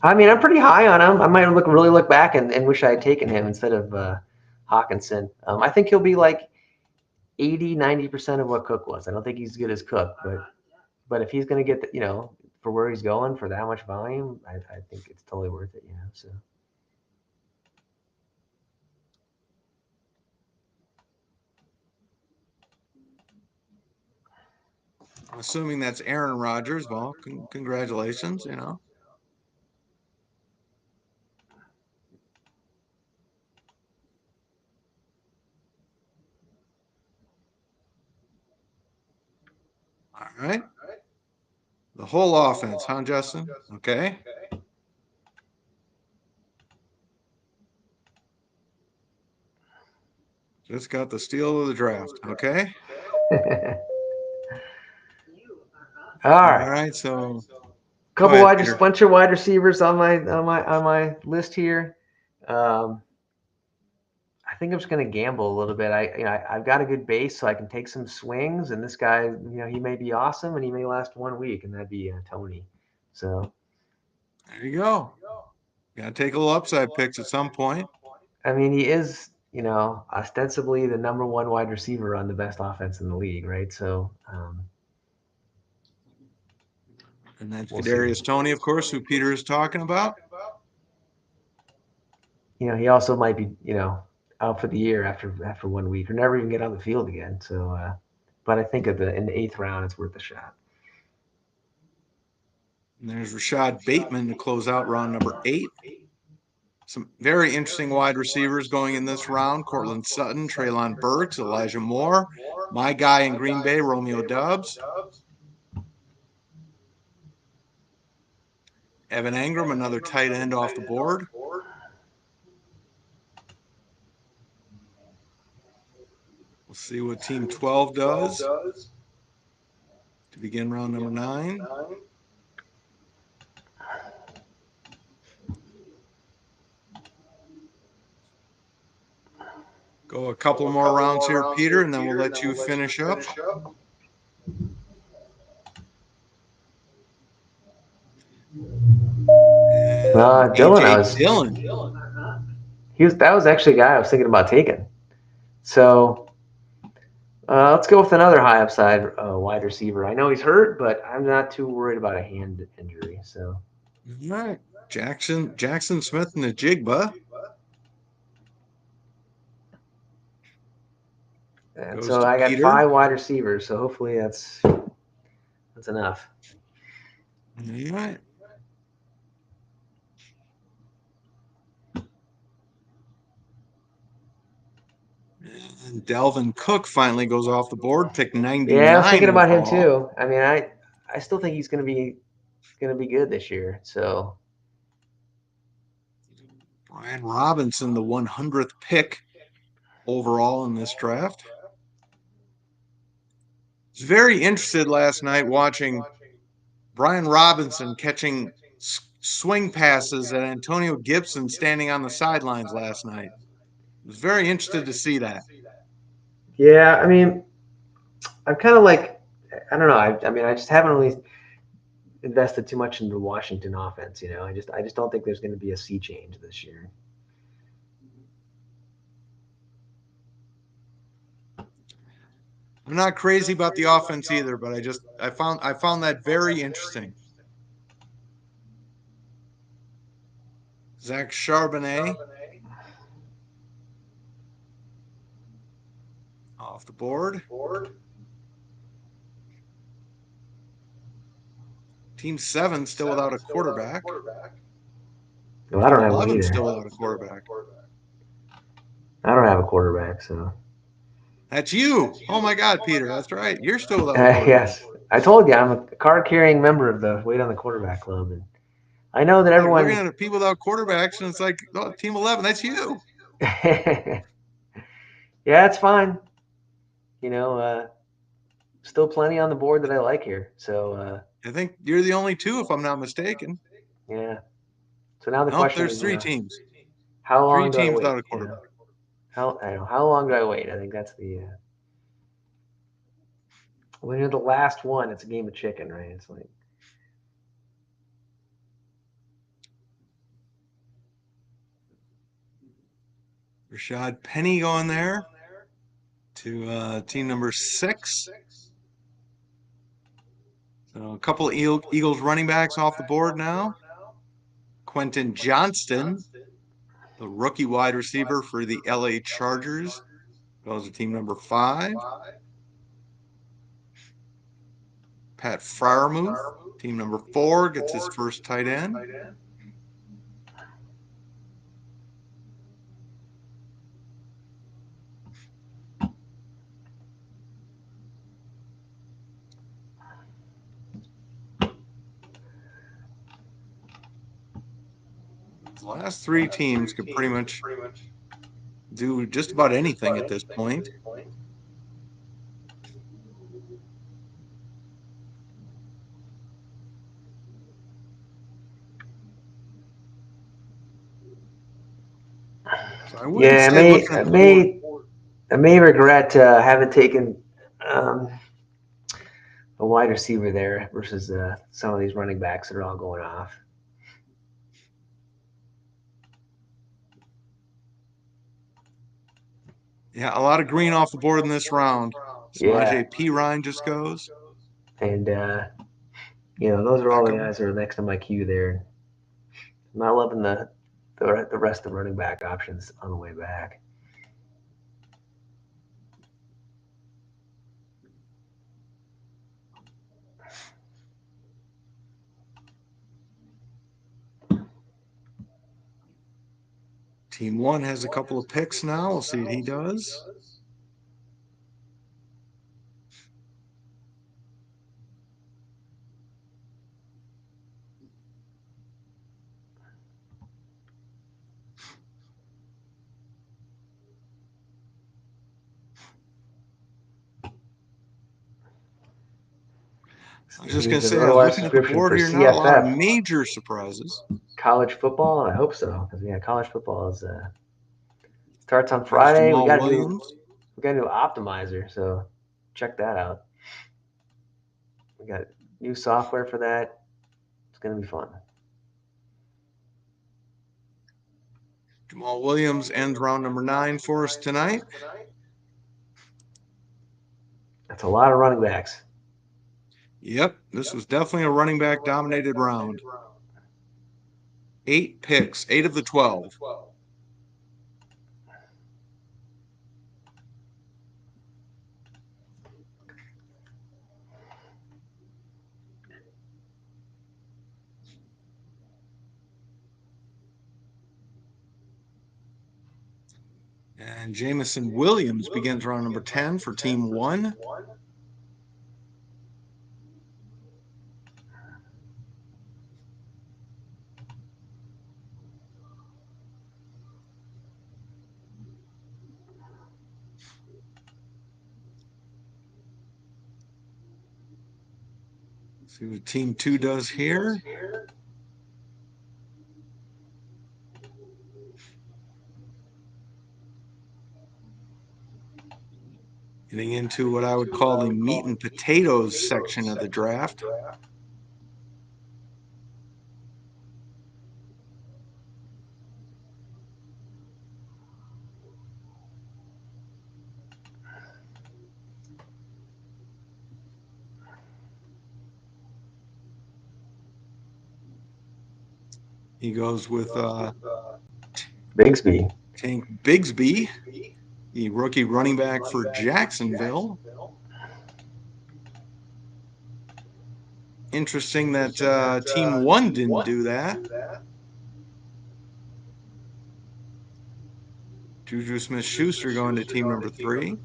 I mean, I'm pretty high on him. I might really look back and wish I had taken him instead of Hawkinson. I think he'll be like 80-90% of what Cook was. I don't think he's as good as Cook, but if he's going to get for where he's going for that much volume, I think it's totally worth it. So. I'm assuming that's Aaron Rodgers. Well, congratulations. All right. The whole offense, huh, Justin? Okay. Just got the steal of the draft. Okay. All right. All right. So Bunch of wide receivers on my list here. I think I'm just going to gamble a little bit. I've got a good base, so I can take some swings. And this guy, he may be awesome, and he may last 1 week, and that'd be Tony. So there you go. Got to take a little upside picks at some point. I mean, he is, ostensibly the number one wide receiver on the best offense in the league, right? So, and that's Kadarius Toney, of course, who Peter is talking about. He also might be, out for the year after 1 week or never even get on the field again. So, but I think in the 8th round, it's worth a shot. And there's Rashad Bateman to close out round number 8. Some very interesting wide receivers going in this round. Cortland Sutton, Treylon Burks, Elijah Moore. My guy in Green Bay, Romeo Doubs. Evan Engram, another tight end off the board. We'll see what Team 12 does to begin round number 9. Go a couple more rounds here, Peter, and then we'll let you finish up. Dylan. That was actually a guy I was thinking about taking. So let's go with another high upside wide receiver. I know he's hurt, but I'm not too worried about a hand injury. So, all right, Jackson Smith and the Jigba. And so I got 5 wide receivers. So hopefully that's enough. All right. And Dalvin Cook finally goes off the board, pick 99. Yeah, I was thinking about him too. I mean, I still think he's going to be good this year. So Brian Robinson, the 100th pick overall in this draft. I was very interested last night watching Brian Robinson catching swing passes at Antonio Gibson standing on the sidelines last night. I was very interested to see that. Yeah, I mean, I'm kind of like, I don't know. I mean, I just haven't really invested too much in the Washington offense. I just don't think there's going to be a sea change this year. I'm not crazy about the offense either, but I found that very interesting. Zach Charbonnet. Off the board. Team 7 still without a quarterback. Well, I Team don't have one 11 either. still without a quarterback. I don't have a quarterback, so. That's you. Oh my God, Peter. That's right. You're still without a quarterback. Yes, I told you I'm a card-carrying member of the Wait on the Quarterback Club, and I know that Like everyone. looking at people without quarterbacks, and it's like, oh, Team 11. That's you. Yeah, it's fine. Still plenty on the board that I like here. So I think you're the only two, if I'm not mistaken. yeah. So now the Nope, question there's is, three teams. how long Three do I teams wait? without a quarterback. How long do I wait? I think that's the. When you're the last one, it's a game of chicken, right? It's like. Rashad Penny going there to team number 6. So a couple of Eagles running backs off the board now. Quentin Johnston, the rookie wide receiver for the LA Chargers, goes to team number 5. Pat Freiermuth, team number 4, gets his first tight end. The last 3 teams could pretty much do just about anything at this point. So I wouldn't say looking at the board. I may regret having taken a wide receiver there versus some of these running backs that are all going off. Yeah, a lot of green off the board in this round. Samaje Perine just goes. And, those are all the guys that are next to my queue there. I'm not loving the rest of the running back options on the way back. Team 1 has a couple of picks now. We'll see what he does. I was just going to say, I was looking at the board here, not a lot of major surprises. College football, I hope so, because college football is starts on Friday. We got a new optimizer, so check that out. We got new software for that. It's going to be fun. Jamal Williams ends round number 9 for us tonight. That's a lot of running backs. Yep, this was definitely a running back dominated round. 8 picks, 8 of the 12. And Jamison Williams begins round number 10 for team 1. See what team 2 does here. Getting into what I would call the meat and potatoes section of the draft. He goes with Bigsby. Tank Bigsby. the rookie running back for Jacksonville. Interesting that team 1 didn't do that. Juju Smith-Schuster going to team number 3.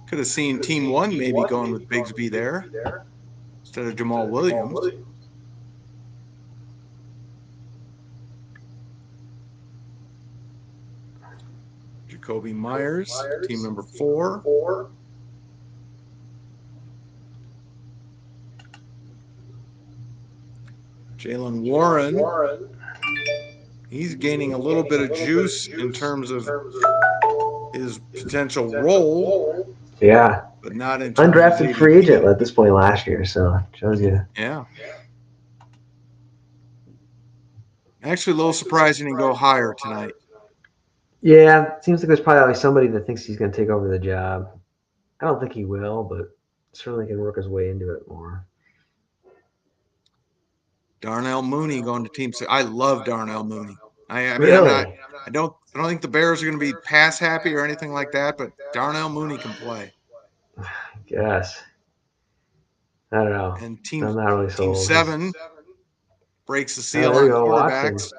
Could have seen team 1 maybe going with Bigsby there instead of Jamal Williams. Jacoby Myers, team number 4. Jalen Warren, he's gaining a little bit of juice in terms of his potential role. Yeah. But not in terms undrafted of free agent at this point last year, so it shows you. Yeah. Actually, a little surprising to go higher tonight. Yeah, it seems like there's probably somebody that thinks he's going to take over the job. I don't think he will, but certainly can work his way into it more. Darnell Mooney going to team 6. I love Darnell Mooney. I mean, really? I don't think the Bears are going to be pass happy or anything like that, but Darnell Mooney can play. I guess. I don't know. And I'm not really team sold. 7 breaks the seal there on you go, quarterbacks. Watson.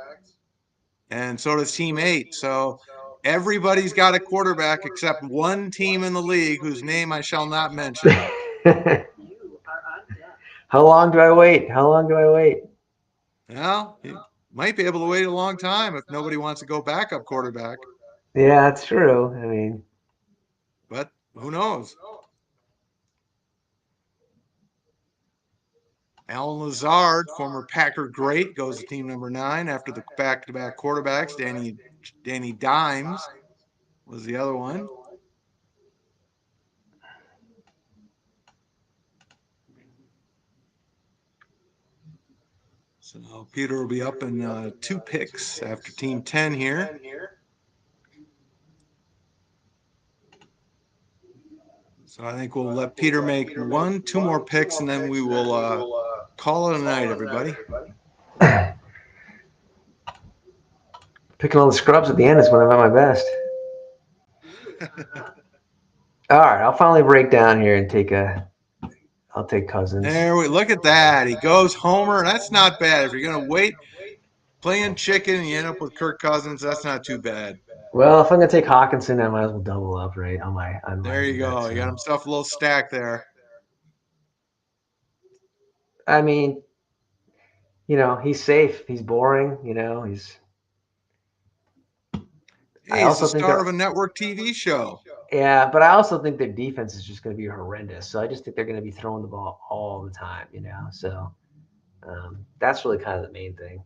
And so does team 8. So everybody's got a quarterback except one team in the league whose name I shall not mention. You are on deck. How long do I wait? Well, you might be able to wait a long time if nobody wants to go backup quarterback. Yeah, that's true. I mean, but who knows? Alan Lazard, former Packer great, goes to team number 9 after the back-to-back quarterbacks. Danny Dimes was the other one. So Peter will be up in 2 picks after team 10 here. So I think we'll let Peter make 2 more picks, and then we will call it a night, everybody. picking all the scrubs at the end is when I'm at my best. All right, I'll finally break down here and I'll take Cousins. There we look at that. He goes homer. That's not bad. If you're going to wait playing chicken and you end up with Kirk Cousins, that's not too bad. Well, if I'm going to take Hawkinson, I might as well double up, right? There you go. He got himself a little stack there. I mean, he's safe. He's boring. He's the star of a network TV show. Yeah, but I also think their defense is just going to be horrendous. So I just think they're going to be throwing the ball all the time, So that's really kind of the main thing.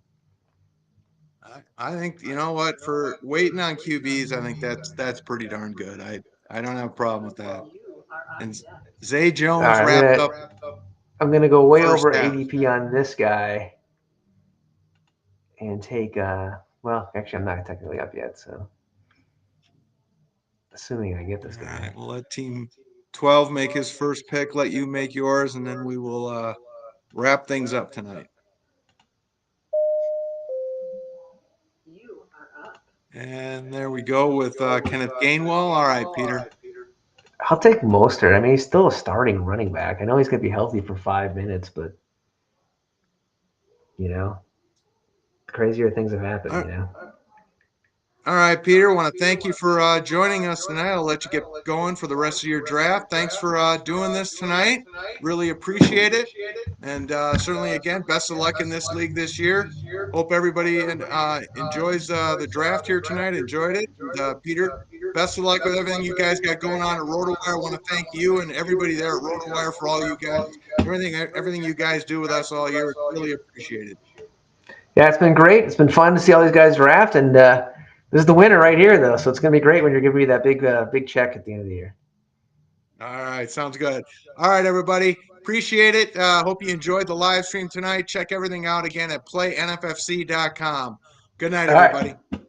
I think, for waiting on QBs, I think that's pretty darn good. I don't have a problem with that. And Zay Jones wrapped up. I'm going to go way over ADP on this guy and take, well, actually, I'm not technically up yet, so assuming I get this guy. All right, we'll let team 12 make his first pick, let you make yours, and then we will wrap things up tonight. You are up. And there we go with Kenneth Gainwell. All right, Peter. I'll take Mostert. I mean, he's still a starting running back. I know he's going to be healthy for 5 minutes, but, crazier things have happened, All right, Peter, I want to thank you for joining us tonight. I'll let you get going for the rest of your draft. Thanks for doing this tonight. Really appreciate it. And certainly, again, best of luck in this league this year. Hope everybody enjoys the draft here tonight. Enjoyed it. And, Peter, best of luck with everything you guys got going on at RotoWire. I want to thank you and everybody there at RotoWire for all you guys, everything you guys do with us all year. It's really appreciated. Yeah, it's been great. It's been fun to see all these guys draft, and this is the winner right here, though. So it's going to be great when you're giving me that big check at the end of the year. All right. Sounds good. All right, everybody. Appreciate it. Hope you enjoyed the live stream tonight. Check everything out again at playnffc.com. Good night, everybody. All right.